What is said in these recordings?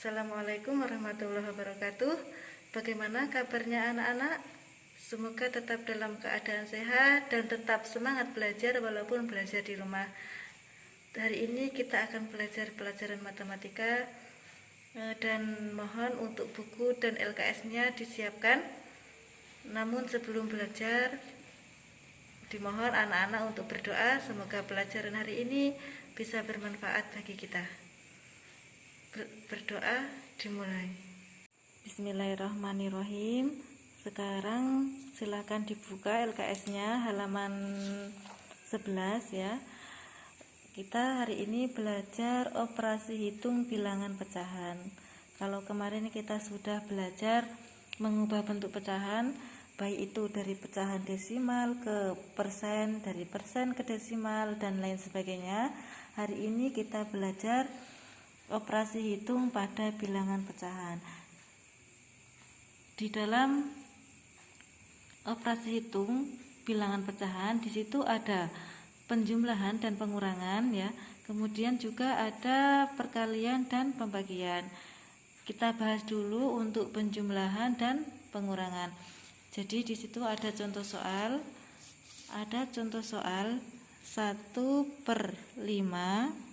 Assalamualaikum warahmatullahi wabarakatuh. Bagaimana kabarnya anak-anak? Semoga tetap dalam keadaan sehat dan tetap semangat belajar walaupun belajar di rumah. Hari ini kita akan belajar pelajaran matematika dan mohon untuk buku dan LKS-nya disiapkan. Namun sebelum belajar, dimohon anak-anak untuk berdoa semoga pelajaran hari ini bisa bermanfaat bagi kita. Berdoa dimulai. Bismillahirrahmanirrahim. Sekarang silakan dibuka LKS-nya halaman 11 ya. Kita hari ini belajar operasi hitung bilangan pecahan. Kalau kemarin kita sudah belajar mengubah bentuk pecahan, baik itu dari pecahan desimal ke persen, dari persen ke desimal dan lain sebagainya. Hari ini kita belajar operasi hitung pada bilangan pecahan. Di dalam operasi hitung bilangan pecahan, di situ ada penjumlahan dan pengurangan ya. Kemudian juga ada perkalian dan pembagian. Kita bahas dulu untuk penjumlahan dan pengurangan. Jadi di situ ada contoh soal. Ada contoh soal 1/5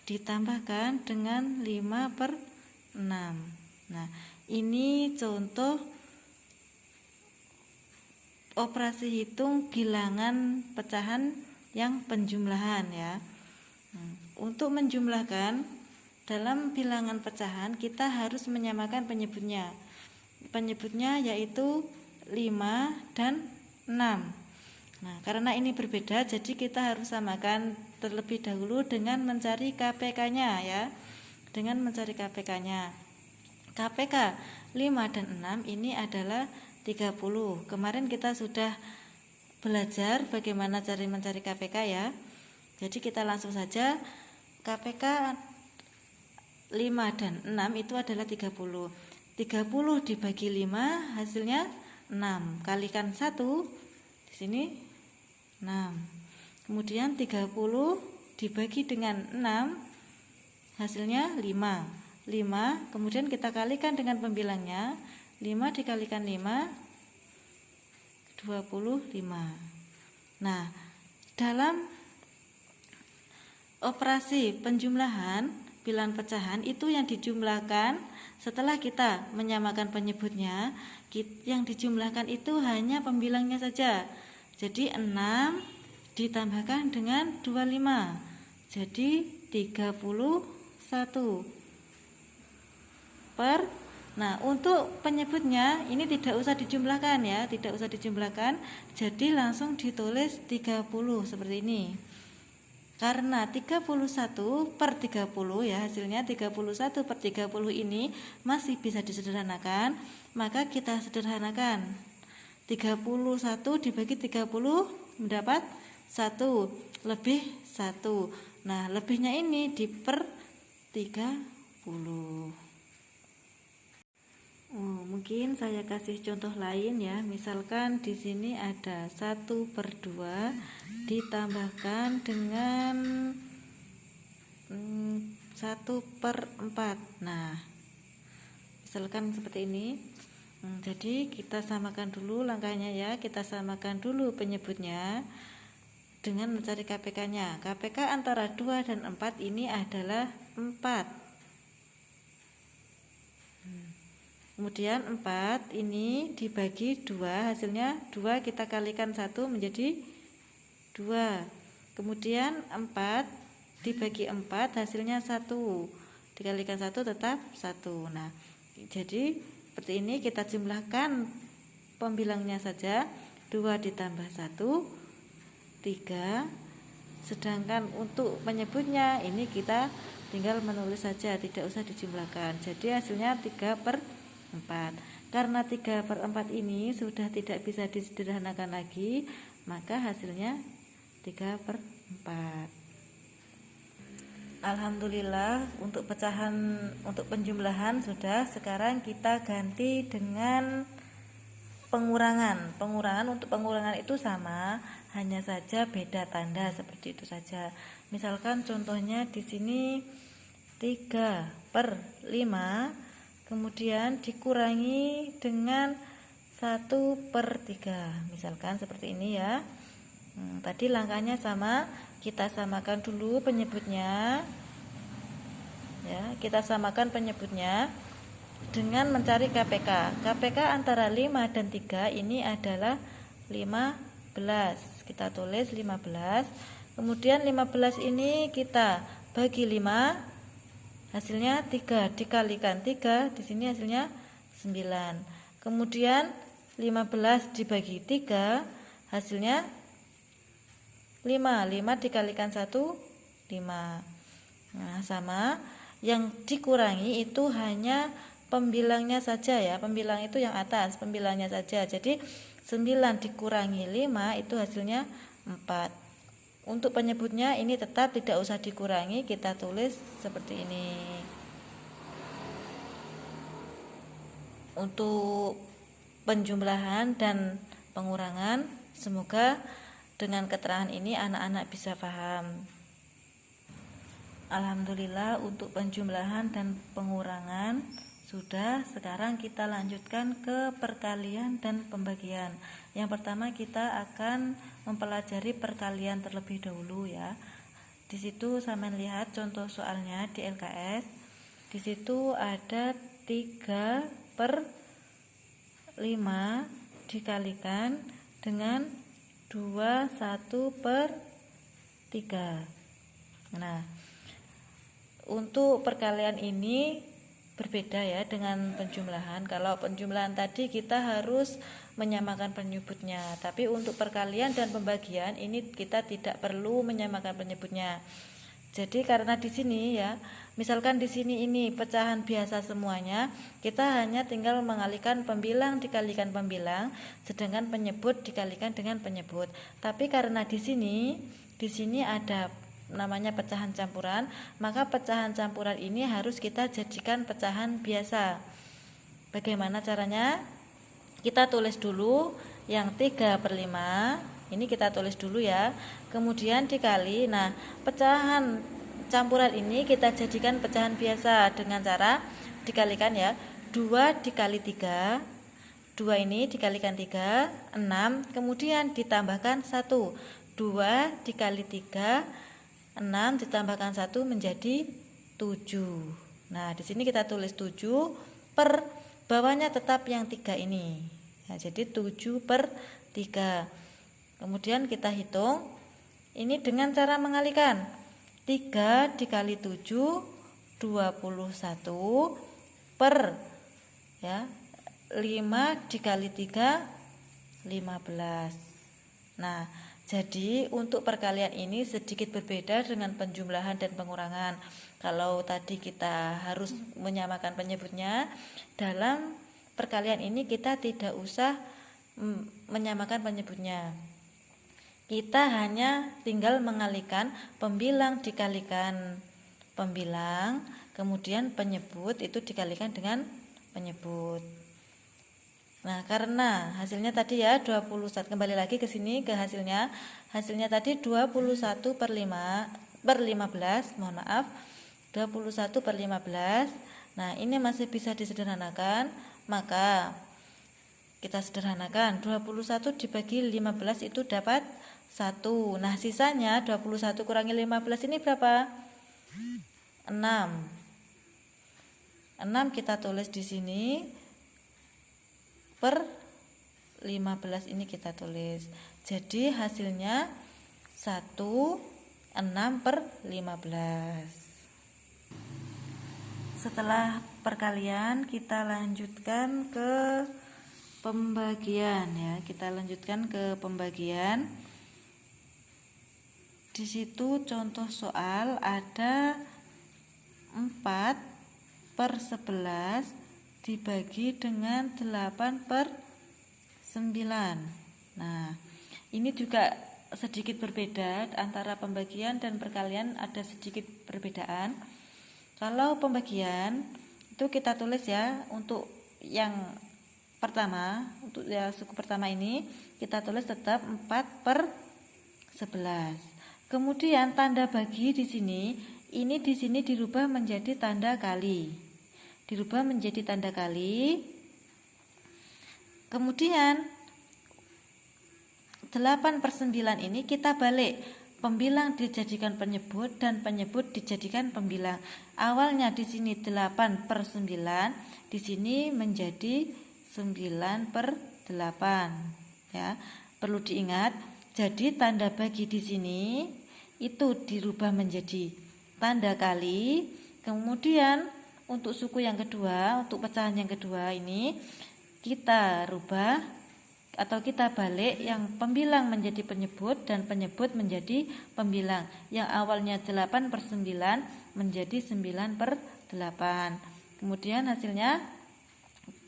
ditambahkan dengan 5/6. Nah, ini contoh operasi hitung bilangan pecahan yang penjumlahan ya. Untuk menjumlahkan dalam bilangan pecahan kita harus menyamakan penyebutnya. Penyebutnya yaitu 5 dan 6. Nah, karena ini berbeda, jadi kita harus samakan terlebih dahulu dengan mencari KPK-nya ya. Dengan mencari KPK-nya. KPK 5 dan 6 ini adalah 30. Kemarin kita sudah belajar bagaimana cara mencari KPK ya. Jadi kita langsung saja, KPK 5 dan 6 itu adalah 30. 30 dibagi 5 hasilnya 6. Kalikan 1 di sini 6. Kemudian 30 dibagi dengan 6 hasilnya 5. 5 kemudian kita kalikan dengan pembilangnya. 5 dikalikan 5 25. Nah, dalam operasi penjumlahan bilangan pecahan itu yang dijumlahkan setelah kita menyamakan penyebutnya, yang dijumlahkan itu hanya pembilangnya saja. Jadi 6 ditambahkan dengan 25. Jadi 31 per. Nah, untuk penyebutnya ini tidak usah dijumlahkan ya, tidak usah dijumlahkan. Jadi langsung ditulis 30 seperti ini. Karena 31 per 30 ya, hasilnya 31 per 30 ini masih bisa disederhanakan, maka kita sederhanakan. 31 dibagi 30 mendapat 1 lebih 1. Nah, lebihnya ini diper 30. Mungkin saya kasih contoh lain ya. Misalkan di sini ada 1/2 ditambahkan dengan 1/4. Nah, misalkan seperti ini. Jadi kita samakan dulu langkahnya ya. Kita samakan dulu penyebutnya dengan mencari KPK-nya. KPK antara 2 dan 4 ini adalah 4. Kemudian 4 ini dibagi 2 hasilnya 2, kita kalikan 1 menjadi 2. Kemudian 4 dibagi 4 hasilnya 1. Dikalikan 1 tetap 1. Nah, jadi seperti ini kita jumlahkan pembilangnya saja. 2 ditambah 1 3. Sedangkan untuk penyebutnya ini kita tinggal menulis saja, tidak usah dijumlahkan. Jadi hasilnya 3/4. Karena 3/4 ini sudah tidak bisa disederhanakan lagi, maka hasilnya 3/4. Alhamdulillah untuk pecahan, untuk penjumlahan sudah. Sekarang kita ganti dengan pengurangan. Untuk pengurangan itu sama, hanya saja beda tanda seperti itu saja. Misalkan contohnya di sini 3/4 per 5, kemudian dikurangi dengan 1/3, misalkan seperti ini ya. Tadi langkahnya sama, kita samakan dulu penyebutnya ya, kita samakan penyebutnya dengan mencari KPK. KPK antara 5 dan 3 ini adalah 15. Kita tulis 15. Kemudian 15 ini kita bagi 5, hasilnya 3, dikalikan 3, di sini hasilnya 9. Kemudian 15 dibagi 3, hasilnya 5. 5 dikalikan 1, 5. Nah, sama. Yang dikurangi itu hanya pembilangnya saja ya. Pembilang itu yang atas, pembilangnya saja. Jadi 9 dikurangi 5 itu hasilnya 4. Untuk penyebutnya ini tetap tidak usah dikurangi, kita tulis seperti ini. Untuk penjumlahan dan pengurangan, semoga dengan keterangan ini anak-anak bisa paham. Alhamdulillah untuk penjumlahan dan pengurangan sudah. Sekarang kita lanjutkan ke perkalian dan pembagian. Yang pertama kita akan mempelajari perkalian terlebih dahulu ya. Di situ sampean lihat contoh soalnya di LKS. Di situ ada 3/5 dikalikan dengan 21/3. Nah, untuk perkalian ini berbeda ya dengan penjumlahan. Kalau penjumlahan tadi kita harus menyamakan penyebutnya, tapi untuk perkalian dan pembagian ini kita tidak perlu menyamakan penyebutnya. Jadi karena di sini ya, misalkan di sini ini pecahan biasa semuanya, kita hanya tinggal mengalihkan pembilang dikalikan pembilang, sedangkan penyebut dikalikan dengan penyebut. Tapi karena di sini ada namanya pecahan campuran, maka pecahan campuran ini harus kita jadikan pecahan biasa. Bagaimana caranya? Kita tulis dulu yang 3/5, ini kita tulis dulu ya, kemudian dikali. Nah, pecahan campuran ini kita jadikan pecahan biasa dengan cara dikalikan ya, 2 dikali 3, 2 ini dikalikan 3, 6, kemudian ditambahkan 1, 2 dikali 3, 6 ditambahkan 1 menjadi 7. Nah, di sini kita tulis 7 per bawahnya tetap yang 3 ini. Nah, jadi 7/3. Kemudian kita hitung ini dengan cara mengalihkan. 3 dikali 7 21 per ya 5 dikali 3 15. Nah, jadi untuk perkalian ini sedikit berbeda dengan penjumlahan dan pengurangan. Kalau tadi kita harus menyamakan penyebutnya, dalam perkalian ini kita tidak usah menyamakan penyebutnya. Kita hanya tinggal mengalihkan pembilang dikalikan pembilang, kemudian penyebut itu dikalikan dengan penyebut. Nah, karena hasilnya tadi ya 21, kembali lagi ke sini ke hasilnya. Hasilnya tadi 21/15, mohon maaf. 21/15. Nah, ini masih bisa disederhanakan, maka kita sederhanakan. 21 dibagi 15 itu dapat 1. Nah, sisanya 21 kurangi 15 ini berapa? 6. 6 kita tulis di sini. Per 15 ini kita tulis. Jadi hasilnya 1/6/15. Setelah perkalian kita lanjutkan ke pembagian ya. Kita lanjutkan ke pembagian. Di situ contoh soal ada 4/11 dibagi dengan 8/9. Nah, ini juga sedikit berbeda antara pembagian dan perkalian, ada sedikit perbedaan. Kalau pembagian itu kita tulis ya, untuk yang pertama, untuk ya suku pertama ini kita tulis tetap 4/11. Kemudian tanda bagi di sini ini di sini dirubah menjadi tanda kali. Dirubah menjadi tanda kali. Kemudian 8/9 ini kita balik. Pembilang dijadikan penyebut dan penyebut dijadikan pembilang. Awalnya di sini 8/9, di sini menjadi 9/8. Ya, perlu diingat. Jadi tanda bagi di sini itu dirubah menjadi tanda kali. Kemudian untuk suku yang kedua, untuk pecahan yang kedua ini kita rubah atau kita balik, yang pembilang menjadi penyebut dan penyebut menjadi pembilang. Yang awalnya 8/9 menjadi 9/8. Kemudian hasilnya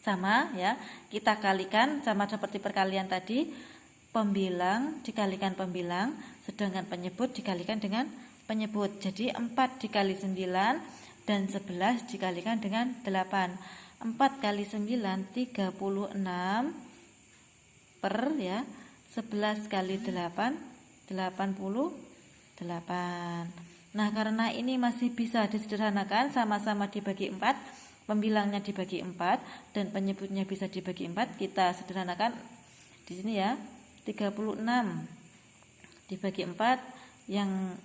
sama ya, kita kalikan sama seperti perkalian tadi. Pembilang dikalikan pembilang, sedangkan penyebut dikalikan dengan penyebut. Jadi 4 dikali 9 dan 11 dikalikan dengan 8. 4 kali 9 36 per ya, 11 kali 8 88. Nah, karena ini masih bisa disederhanakan, sama-sama dibagi 4, pembilangnya dibagi 4 dan penyebutnya bisa dibagi 4, kita sederhanakan di sini ya. 36 dibagi 4, yang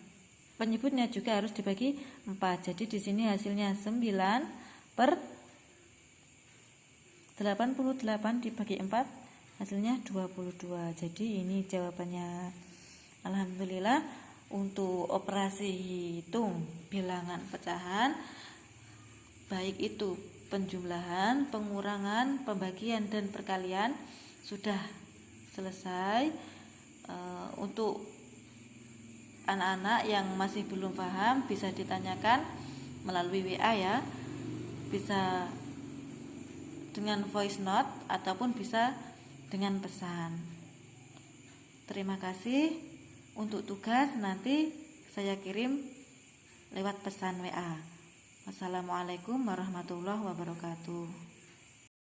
penyebutnya juga harus dibagi 4. Jadi di sini hasilnya 9/88 dibagi 4, hasilnya 22. Jadi ini jawabannya. Alhamdulillah, untuk operasi hitung bilangan pecahan, baik itu penjumlahan, pengurangan, pembagian, dan perkalian sudah selesai. Untuk anak-anak yang masih belum paham bisa ditanyakan melalui WA ya, bisa dengan voice note ataupun bisa dengan pesan. Terima kasih. Untuk tugas nanti saya kirim lewat pesan WA. Wassalamualaikum warahmatullahi wabarakatuh.